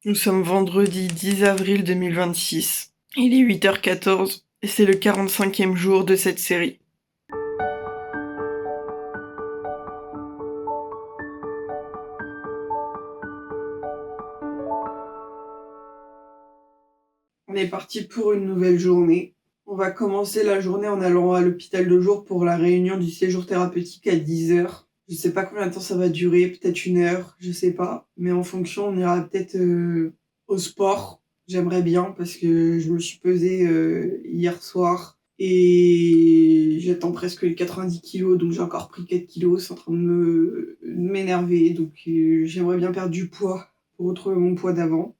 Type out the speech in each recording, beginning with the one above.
Nous sommes vendredi 10 avril 2026. Il est 8h14 et c'est le 45e jour de cette série. On est parti pour une nouvelle journée. On va commencer la journée en allant à l'hôpital de jour pour la réunion du séjour thérapeutique à 10h. Je sais pas combien de temps ça va durer, peut-être 1 heure, je sais pas. Mais en fonction, on ira peut-être au sport. J'aimerais bien parce que je me suis pesée hier soir et j'attends presque les 90 kilos, donc j'ai encore pris 4 kilos, c'est en train de m'énerver. Donc j'aimerais bien perdre du poids pour retrouver mon poids d'avant.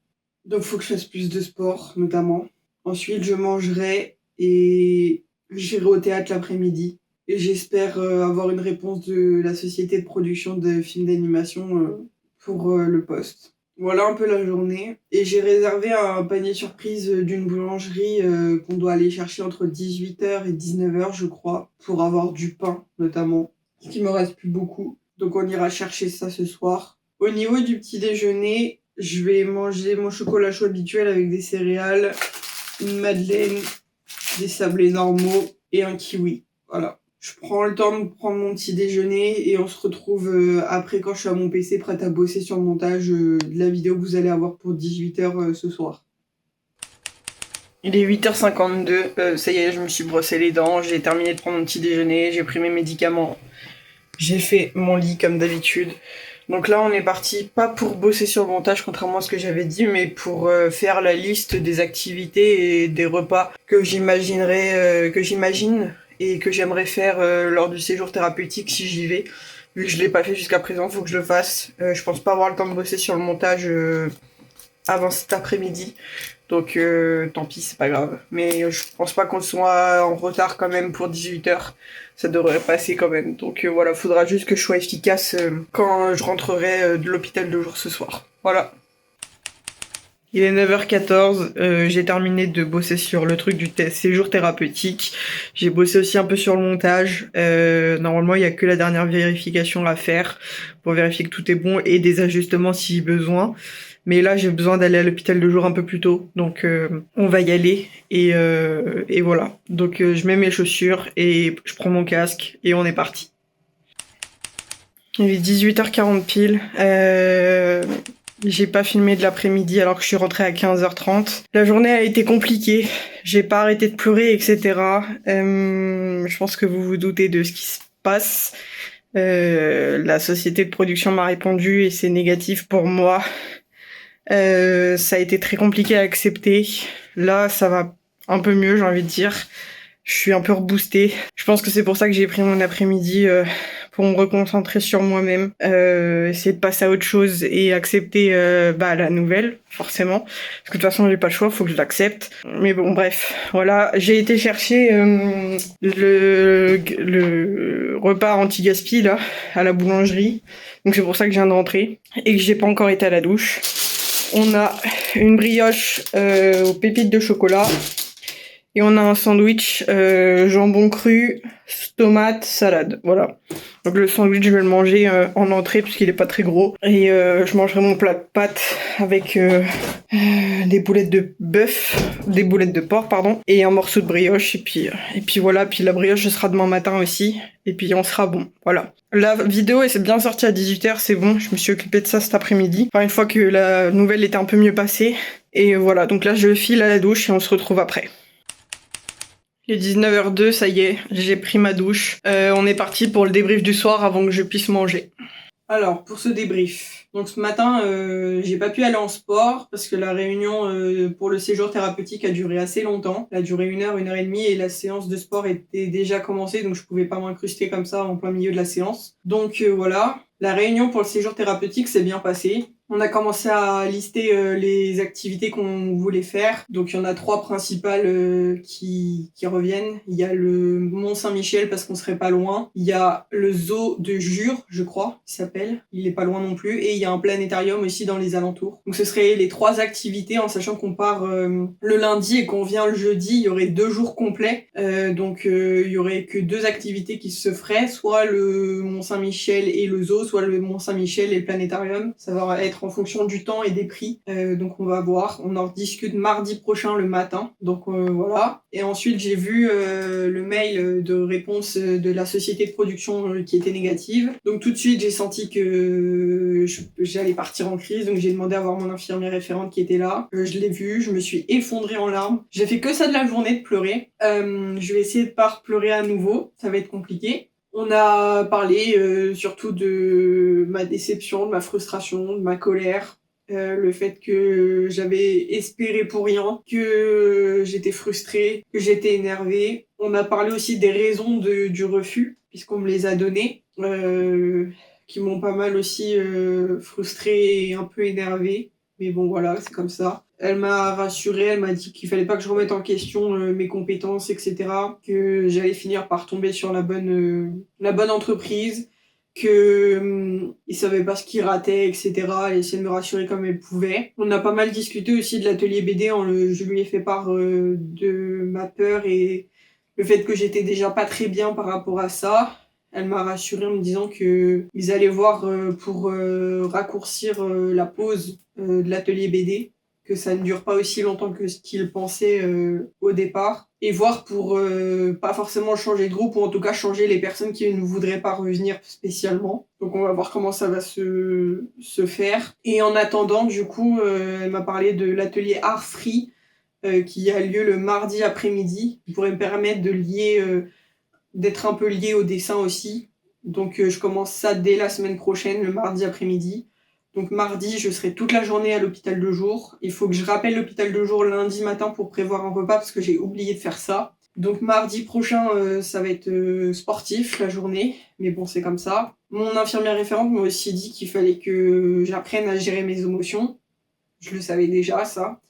Donc faut que je fasse plus de sport notamment. Ensuite je mangerai et j'irai au théâtre l'après-midi. Et j'espère avoir une réponse de la société de production de films d'animation pour le poste. Voilà un peu la journée. Et j'ai réservé un panier surprise d'une boulangerie qu'on doit aller chercher entre 18h et 19h je crois, pour avoir du pain notamment, ce qui me reste plus beaucoup. Donc on ira chercher ça ce soir. Au niveau du petit déjeuner, je vais manger mon chocolat chaud habituel avec des céréales, une madeleine, des sablés normaux et un kiwi. Voilà. Je prends le temps de prendre mon petit déjeuner et on se retrouve après quand je suis à mon PC prête à bosser sur le montage de la vidéo que vous allez avoir pour 18h ce soir. Il est 8h52, ça y est, je me suis brossé les dents, j'ai terminé de prendre mon petit déjeuner, j'ai pris mes médicaments, j'ai fait mon lit comme d'habitude. Donc là, on est parti pas pour bosser sur le montage, contrairement à ce que j'avais dit, mais pour faire la liste des activités et des repas que j'imagine et que j'aimerais faire lors du séjour thérapeutique si j'y vais. Vu que je l'ai pas fait jusqu'à présent, faut que je le fasse. Je pense pas avoir le temps de bosser sur le montage avant cet après-midi. Donc tant pis, c'est pas grave. Mais je pense pas qu'on soit en retard quand même pour 18h. Ça devrait passer quand même. Donc voilà, faudra juste que je sois efficace quand je rentrerai de l'hôpital de jour ce soir. Voilà. Il est 9h14, j'ai terminé de bosser sur le truc du séjour thérapeutique. J'ai bossé aussi un peu sur le montage. Normalement, il y a que la dernière vérification à faire pour vérifier que tout est bon et des ajustements si besoin. Mais là, j'ai besoin d'aller à l'hôpital de jour un peu plus tôt, donc on va y aller et voilà. Donc je mets mes chaussures et je prends mon casque et on est parti. Il est 18h40 pile. J'ai pas filmé de l'après-midi alors que je suis rentrée à 15h30. La journée a été compliquée. J'ai pas arrêté de pleurer, etc. Je pense que vous vous doutez de ce qui se passe. La société de production m'a répondu et c'est négatif pour moi. Ça a été très compliqué à accepter. Là, ça va un peu mieux, j'ai envie de dire. Je suis un peu reboostée. Je pense que c'est pour ça que j'ai pris mon après-midi pour me reconcentrer sur moi-même, essayer de passer à autre chose et accepter la nouvelle, forcément. Parce que de toute façon, j'ai pas le choix, faut que je l'accepte. Mais bon, bref, voilà. J'ai été chercher le repas anti-gaspi là à la boulangerie. Donc c'est pour ça que je viens de rentrer et que j'ai pas encore été à la douche. On a une brioche aux pépites de chocolat. Et on a un sandwich jambon cru, tomate, salade. Voilà. Donc le sandwich, je vais le manger en entrée puisqu'il est pas très gros. Et je mangerai mon plat de pâtes avec des boulettes de porc, pardon, et un morceau de brioche. Et puis voilà. Puis la brioche, ce sera demain matin aussi. Et puis on sera bon. Voilà. La vidéo, elle s'est bien sortie à 18h, c'est bon. Je me suis occupée de ça cet après-midi. Enfin, une fois que la nouvelle était un peu mieux passée. Et voilà. Donc là, je file à la douche et on se retrouve après. Il est 19h02, ça y est, j'ai pris ma douche. On est parti pour le débrief du soir avant que je puisse manger. Alors, pour ce débrief. Donc ce matin, j'ai pas pu aller en sport parce que la réunion pour le séjour thérapeutique a duré assez longtemps. Elle a duré 1 heure, 1 heure et demie et la séance de sport était déjà commencée, donc je pouvais pas m'incruster comme ça en plein milieu de la séance. Donc voilà. La réunion pour le séjour thérapeutique s'est bien passée. On a commencé à lister les activités qu'on voulait faire. Donc il y en a 3 principales qui reviennent. Il y a le Mont Saint-Michel parce qu'on serait pas loin. Il y a le zoo de Jure, je crois, il s'appelle. Il est pas loin non plus. Et il y a un planétarium aussi dans les alentours. Donc ce seraient les 3 activités en sachant qu'on part le lundi et qu'on vient le jeudi. Il y aurait 2 jours complets. Donc il y aurait que 2 activités qui se feraient. Soit le Mont Saint-Michel et le zoo, soit le Mont Saint-Michel et le planétarium. Ça va être être en fonction du temps et des prix. Donc on va voir. On en rediscute mardi prochain le matin. Donc voilà. Et ensuite j'ai vu le mail de réponse de la société de production qui était négative. Donc tout de suite j'ai senti que j'allais partir en crise. Donc j'ai demandé à voir mon infirmière référente qui était là. Je l'ai vue, je me suis effondrée en larmes. J'ai fait que ça de la journée, de pleurer. Je vais essayer de pas pleurer à nouveau. Ça va être compliqué. On a parlé surtout de ma déception, de ma frustration, de ma colère, le fait que j'avais espéré pour rien, que j'étais frustrée, que j'étais énervée. On a parlé aussi des raisons du refus, puisqu'on me les a données, qui m'ont pas mal aussi frustrée et un peu énervée. Mais bon, voilà, c'est comme ça. Elle m'a rassurée, elle m'a dit qu'il fallait pas que je remette en question mes compétences, etc. Que j'allais finir par tomber sur la bonne entreprise, que ils savaient pas ce qu'ils rataient, etc. Elle essayait de me rassurer comme elle pouvait. On a pas mal discuté aussi de l'atelier BD. Je lui ai fait part de ma peur et le fait que j'étais déjà pas très bien par rapport à ça. Elle m'a rassurée en me disant que ils allaient voir pour raccourcir la pause de l'atelier BD, que ça ne dure pas aussi longtemps que ce qu'ils pensaient au départ, et voir pour pas forcément changer de groupe, ou en tout cas changer les personnes qui ne voudraient pas revenir spécialement. Donc on va voir comment ça va se faire. Et en attendant, du coup, elle m'a parlé de l'atelier Art Free qui a lieu le mardi après-midi, qui pourrait me permettre de d'être un peu lié au dessin aussi. Donc je commence ça dès la semaine prochaine, le mardi après-midi. Donc mardi, je serai toute la journée à l'hôpital de jour. Il faut que je rappelle l'hôpital de jour lundi matin pour prévoir un repas parce que j'ai oublié de faire ça. Donc mardi prochain, ça va être sportif la journée, mais bon, c'est comme ça. Mon infirmière référente m'a aussi dit qu'il fallait que j'apprenne à gérer mes émotions. Je le savais déjà, ça.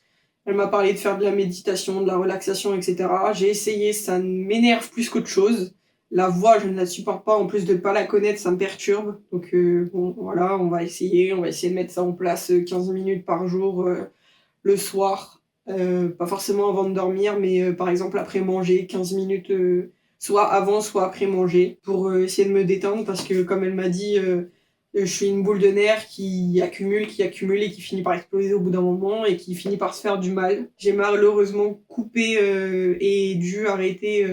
Elle m'a parlé de faire de la méditation, de la relaxation, etc. J'ai essayé, ça m'énerve plus qu'autre chose. La voix, je ne la supporte pas. En plus de ne pas la connaître, ça me perturbe. Donc bon, voilà, on va essayer. On va essayer de mettre ça en place 15 minutes par jour le soir. Pas forcément avant de dormir, mais par exemple après manger, 15 minutes soit avant, soit après manger, pour essayer de me détendre. Parce que comme elle m'a dit... je suis une boule de nerfs qui accumule et qui finit par exploser au bout d'un moment et qui finit par se faire du mal. J'ai malheureusement coupé et dû arrêter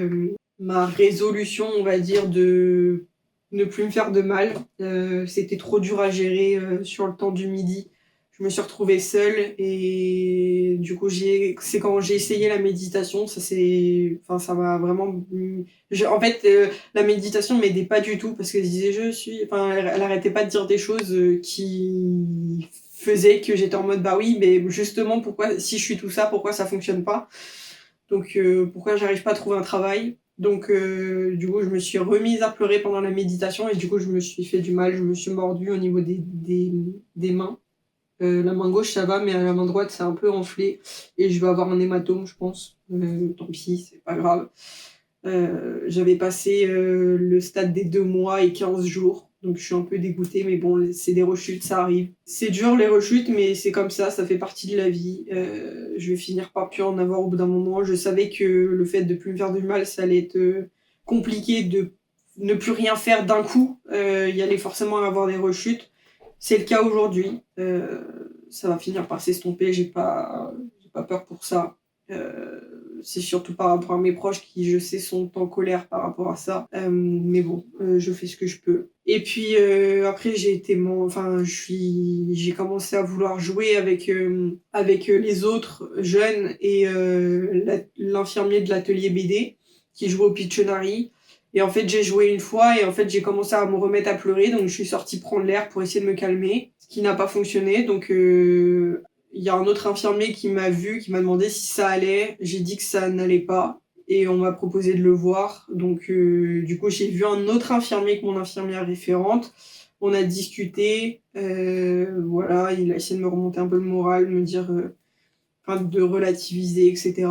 ma résolution, on va dire, de ne plus me faire de mal. C'était trop dur à gérer sur le temps du midi. Je me suis retrouvée seule et du coup c'est quand j'ai essayé la méditation, ça m'a vraiment... En fait, la méditation m'aidait pas du tout parce qu'elle disait elle arrêtait pas de dire des choses qui faisaient que j'étais en mode bah oui, mais justement pourquoi si je suis tout ça, pourquoi ça fonctionne pas? Donc pourquoi j'arrive pas à trouver un travail? Donc du coup je me suis remise à pleurer pendant la méditation et du coup je me suis fait du mal, je me suis mordue au niveau des mains. La main gauche ça va, mais à la main droite c'est un peu enflé et je vais avoir un hématome, je pense. Tant pis, c'est pas grave. J'avais passé le stade des 2 mois et 15 jours, donc je suis un peu dégoûtée, mais bon, c'est des rechutes, ça arrive. C'est dur les rechutes, mais c'est comme ça fait partie de la vie. Je vais finir par plus en avoir au bout d'un moment. Je savais que le fait de plus me faire du mal, ça allait être compliqué de ne plus rien faire d'un coup. Il y allait forcément avoir des rechutes. C'est le cas aujourd'hui. Ça va finir par s'estomper, j'ai pas peur pour ça. C'est surtout par rapport à mes proches qui, je sais, sont en colère par rapport à ça. Mais bon, je fais ce que je peux. Et puis après, j'ai commencé à vouloir jouer avec les autres jeunes et l'infirmier de l'atelier BD qui jouait au Pictionary. Et en fait, j'ai joué une fois et en fait, j'ai commencé à me remettre à pleurer. Donc, je suis sortie prendre l'air pour essayer de me calmer, ce qui n'a pas fonctionné. Donc, il y a un autre infirmier qui m'a vu, qui m'a demandé si ça allait. J'ai dit que ça n'allait pas et on m'a proposé de le voir. Donc, du coup, j'ai vu un autre infirmier que mon infirmière référente. On a discuté. Voilà, il a essayé de me remonter un peu le moral, me dire, de relativiser, etc.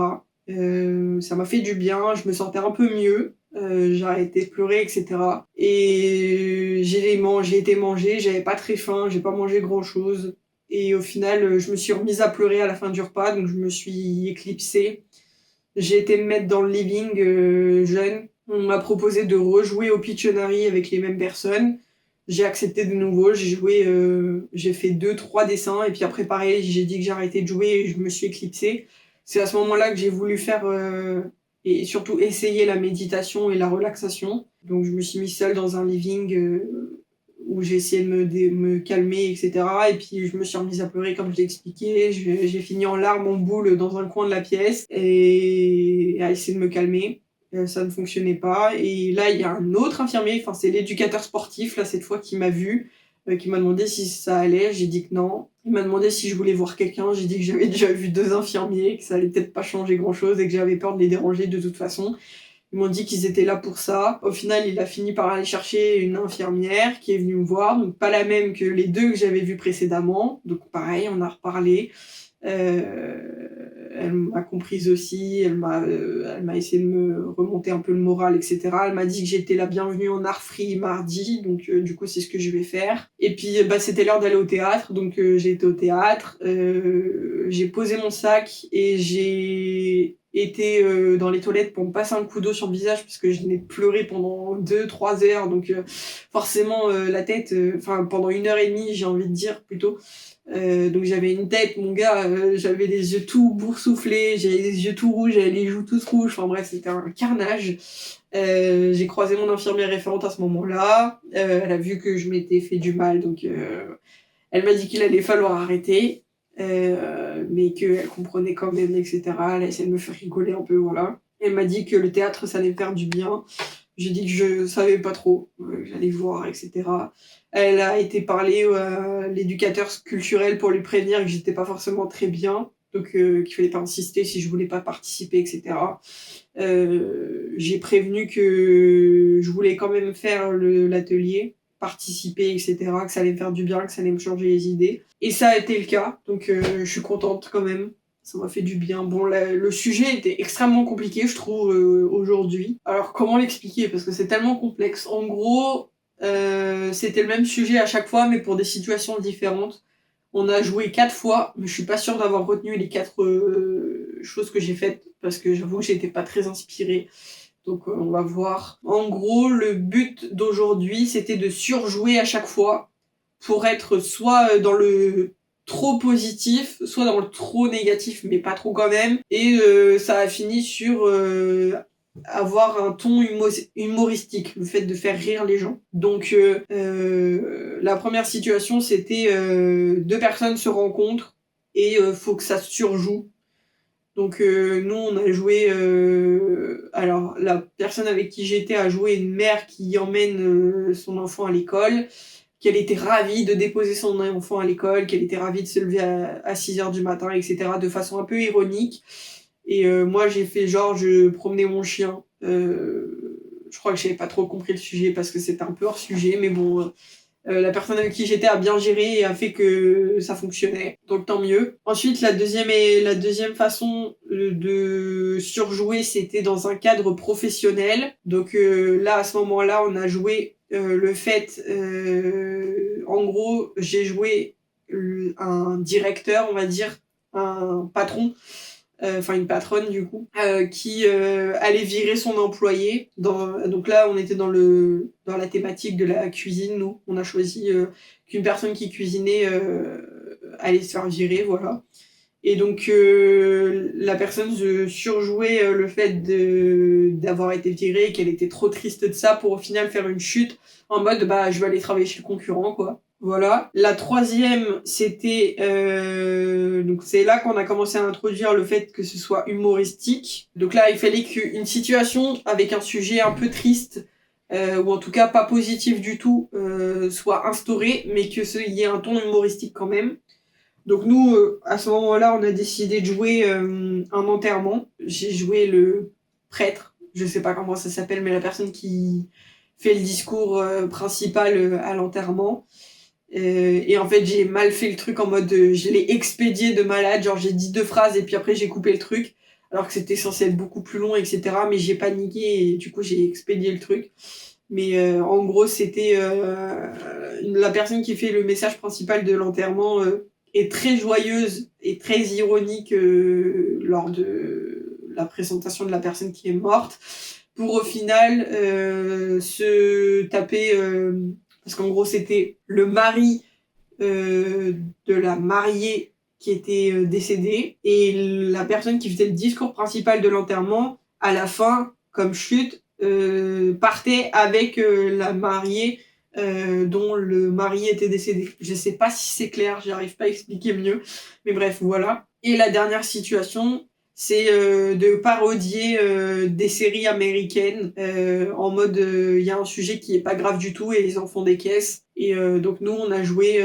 Ça m'a fait du bien, je me sentais un peu mieux. J'ai arrêté de pleurer, etc. Et j'ai été manger, j'avais pas très faim, j'ai pas mangé grand chose. Et au final, je me suis remise à pleurer à la fin du repas, donc je me suis éclipsée. J'ai été me mettre dans le living jeune. On m'a proposé de rejouer au Pictionary avec les mêmes personnes. J'ai accepté de nouveau, j'ai joué, j'ai fait 2-3 dessins et puis après pareil, j'ai dit que j'arrêtais de jouer et je me suis éclipsée. C'est à ce moment-là que j'ai voulu faire, et surtout essayer la méditation et la relaxation. Donc je me suis mise seule dans un living, où j'ai essayé de me calmer, etc. Et puis je me suis remise à pleurer comme je l'ai expliqué. J'ai fini en larmes en boule dans un coin de la pièce et à essayer de me calmer. Ça ne fonctionnait pas. Et là, il y a un autre infirmier, enfin c'est l'éducateur sportif, là cette fois, qui m'a vu, qui m'a demandé si ça allait. J'ai dit que non. Il m'a demandé si je voulais voir quelqu'un. J'ai dit que j'avais déjà vu 2 infirmiers, que ça allait peut-être pas changer grand-chose et que j'avais peur de les déranger de toute façon. Ils m'ont dit qu'ils étaient là pour ça. Au final, il a fini par aller chercher une infirmière qui est venue me voir, donc pas la même que les 2 que j'avais vues précédemment. Donc pareil, on a reparlé. Elle m'a comprise aussi, elle m'a essayé de me remonter un peu le moral, etc. Elle m'a dit que j'étais la bienvenue en art free mardi, donc du coup c'est ce que je vais faire. Et puis c'était l'heure d'aller au théâtre, donc j'ai été au théâtre, j'ai posé mon sac et j'ai été dans les toilettes pour me passer un coup d'eau sur le visage parce que je venais de pleurer pendant 2-3 heures, donc forcément la tête, pendant 1 heure et demie j'ai envie de dire plutôt. Donc j'avais une tête, mon gars, j'avais les yeux tout boursouflés, j'avais les yeux tout rouges, j'avais les joues toutes rouges, enfin bref, c'était un carnage. J'ai croisé mon infirmière référente à ce moment-là, elle a vu que je m'étais fait du mal, donc elle m'a dit qu'il allait falloir arrêter, mais qu'elle comprenait quand même, etc. Elle a essayé de me faire rigoler un peu, voilà. Elle m'a dit que le théâtre, ça allait me faire du bien. J'ai dit que je savais pas trop, j'allais voir, etc. Elle a été parler à l'éducateur culturel pour lui prévenir que j'étais pas forcément très bien, donc qu'il fallait pas insister si je voulais pas participer, etc. J'ai prévenu que je voulais quand même faire l'atelier, participer, etc., que ça allait me faire du bien, que ça allait me changer les idées. Et ça a été le cas, donc je suis contente quand même. Ça m'a fait du bien. Bon, le sujet était extrêmement compliqué, je trouve, aujourd'hui. Alors, comment l'expliquer? Parce que c'est tellement complexe. En gros, c'était le même sujet à chaque fois, mais pour des situations différentes. On a joué 4 fois, mais je suis pas sûre d'avoir retenu les 4 choses que j'ai faites, parce que j'avoue que j'étais pas très inspirée. Donc on va voir. En gros, le but d'aujourd'hui, c'était de surjouer à chaque fois pour être soit dans le trop positif, soit dans le trop négatif, mais pas trop quand même. Et ça a fini sur avoir un ton humoristique, le fait de faire rire les gens. Donc la première situation, c'était 2 personnes se rencontrent et faut que ça surjoue. Donc nous on a joué, alors la personne avec qui j'étais a joué une mère qui emmène son enfant à l'école, qu'elle était ravie de déposer son enfant à l'école, qu'elle était ravie de se lever à 6 heures du matin, etc., de façon un peu ironique. Et moi j'ai fait genre je promenais mon chien. Je crois que j'avais pas trop compris le sujet parce que c'était un peu hors sujet, mais bon, la personne avec qui j'étais a bien géré et a fait que ça fonctionnait, donc tant mieux. Ensuite, la deuxième façon de surjouer, c'était dans un cadre professionnel. Donc là, à ce moment-là, on a joué le fait, en gros, j'ai joué un directeur, on va dire, un patron, une patronne du coup, qui allait virer son employé. Donc là, on était dans la thématique de la cuisine, nous. On a choisi qu'une personne qui cuisinait allait se faire virer, voilà. Et donc la personne surjouait le fait d'avoir été virée, qu'elle était trop triste de ça pour au final faire une chute en mode je vais aller travailler chez le concurrent, quoi. Voilà. La troisième, c'était donc c'est là qu'on a commencé à introduire le fait que ce soit humoristique. Donc là, il fallait qu'une situation avec un sujet un peu triste, ou en tout cas pas positif du tout, soit instaurée, mais que il y ait un ton humoristique quand même. Donc nous, à ce moment-là, on a décidé de jouer un enterrement. J'ai joué le prêtre, je sais pas comment ça s'appelle, mais la personne qui fait le discours principal à l'enterrement. Et en fait, j'ai mal fait le truc en mode, je l'ai expédié de malade, genre j'ai dit 2 phrases et puis après j'ai coupé le truc, alors que c'était censé être beaucoup plus long, etc. Mais j'ai paniqué et du coup j'ai expédié le truc. Mais en gros, c'était la personne qui fait le message principal de l'enterrement est très joyeuse et très ironique lors de la présentation de la personne qui est morte, pour au final se taper Parce qu'en gros, c'était le mari de la mariée qui était décédée, et la personne qui faisait le discours principal de l'enterrement, à la fin, comme chute, partait avec la mariée dont le mari était décédé. Je sais pas si c'est clair, j'arrive pas à expliquer mieux, mais bref, voilà. Et la dernière situation, c'est de parodier des séries américaines en mode il y a un sujet qui est pas grave du tout et ils en font des caisses. Et donc nous, on a joué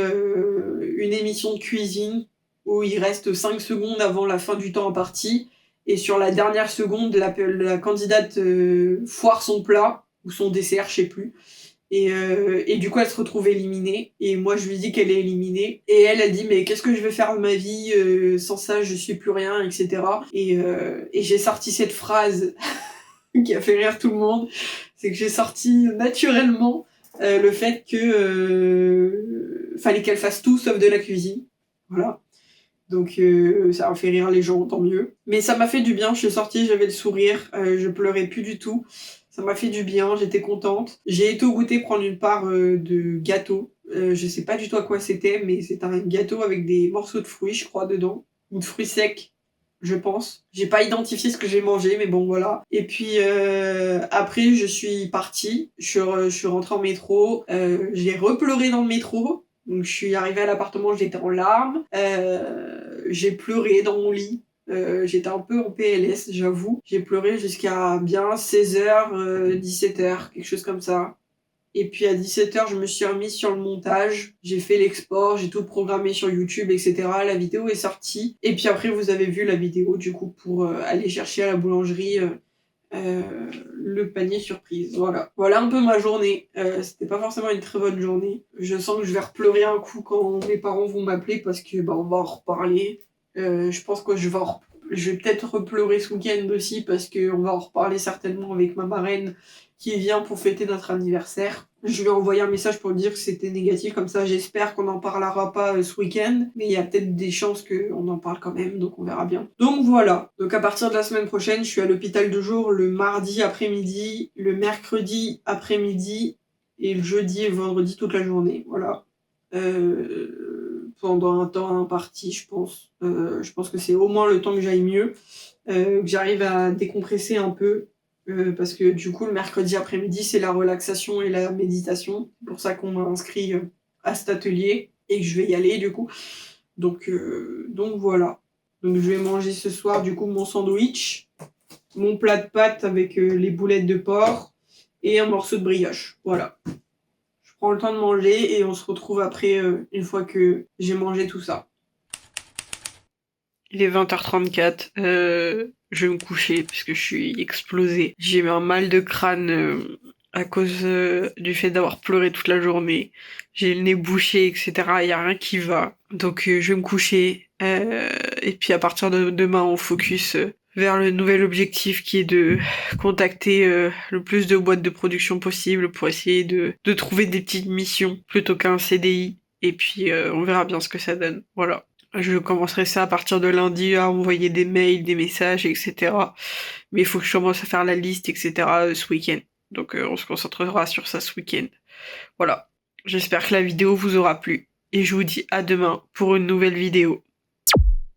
une émission de cuisine où il reste 5 secondes avant la fin du temps imparti. Et sur la dernière seconde, la candidate foire son plat ou son dessert, je sais plus. Et du coup, elle se retrouve éliminée. Et moi, je lui dis qu'elle est éliminée. Et elle dit, mais qu'est-ce que je vais faire de ma vie sans ça, je suis plus rien, etc. Et j'ai sorti cette phrase qui a fait rire tout le monde. C'est que j'ai sorti naturellement le fait que fallait qu'elle fasse tout sauf de la cuisine. Voilà. Donc ça a fait rire les gens, tant mieux. Mais ça m'a fait du bien, je suis sortie, j'avais le sourire, je pleurais plus du tout. Ça m'a fait du bien, j'étais contente. J'ai été au goûter prendre une part de gâteau. Je sais pas du tout à quoi c'était, mais c'est un gâteau avec des morceaux de fruits, je crois, dedans. Ou de fruits secs, je pense. J'ai pas identifié ce que j'ai mangé, mais bon, voilà. Et puis après, je suis partie. Je suis rentrée en métro. J'ai repleuré dans le métro. Donc je suis arrivée à l'appartement, j'étais en larmes. J'ai pleuré dans mon lit. J'étais un peu en PLS, j'avoue. J'ai pleuré jusqu'à bien 16h, 17h, quelque chose comme ça. Et puis à 17h, je me suis remise sur le montage. J'ai fait l'export, j'ai tout programmé sur YouTube, etc. La vidéo est sortie. Et puis après, vous avez vu la vidéo, du coup, pour aller chercher à la boulangerie le panier surprise. Voilà. Voilà un peu ma journée. C'était pas forcément une très bonne journée. Je sens que je vais repleurer un coup quand mes parents vont m'appeler parce que on va en reparler. Je pense que je vais peut-être repleurer ce week-end aussi parce qu'on va en reparler certainement avec ma marraine qui vient pour fêter notre anniversaire. Je lui ai envoyé un message pour lui dire que c'était négatif, comme ça j'espère qu'on n'en parlera pas ce week-end, mais il y a peut-être des chances qu'on en parle quand même, donc on verra bien. Donc voilà, donc à partir de la semaine prochaine, je suis à l'hôpital de jour le mardi après-midi, le mercredi après-midi, et le jeudi et le vendredi toute la journée, voilà. Pendant un temps imparti, je pense. Je pense que c'est au moins le temps que j'aille mieux, que j'arrive à décompresser un peu. Parce que du coup, le mercredi après-midi, c'est la relaxation et la méditation. C'est pour ça qu'on m'a inscrit à cet atelier et que je vais y aller du coup. Donc voilà. Donc je vais manger ce soir du coup mon sandwich, mon plat de pâtes avec les boulettes de porc et un morceau de brioche. Voilà. Je prends le temps de manger et on se retrouve après une fois que j'ai mangé tout ça. Il est 20h34, je vais me coucher parce que je suis explosée. J'ai eu un mal de crâne à cause du fait d'avoir pleuré toute la journée. J'ai le nez bouché, etc. Il y a rien qui va. Donc je vais me coucher. Et puis à partir de demain, on focus vers le nouvel objectif qui est de contacter le plus de boîtes de production possible pour essayer de trouver des petites missions plutôt qu'un CDI. Et puis on verra bien ce que ça donne. Voilà. Je commencerai ça à partir de lundi à envoyer des mails, des messages, etc. Mais il faut que je commence à faire la liste, etc. Ce week-end. Donc on se concentrera sur ça ce week-end. Voilà. J'espère que la vidéo vous aura plu. Et je vous dis à demain pour une nouvelle vidéo.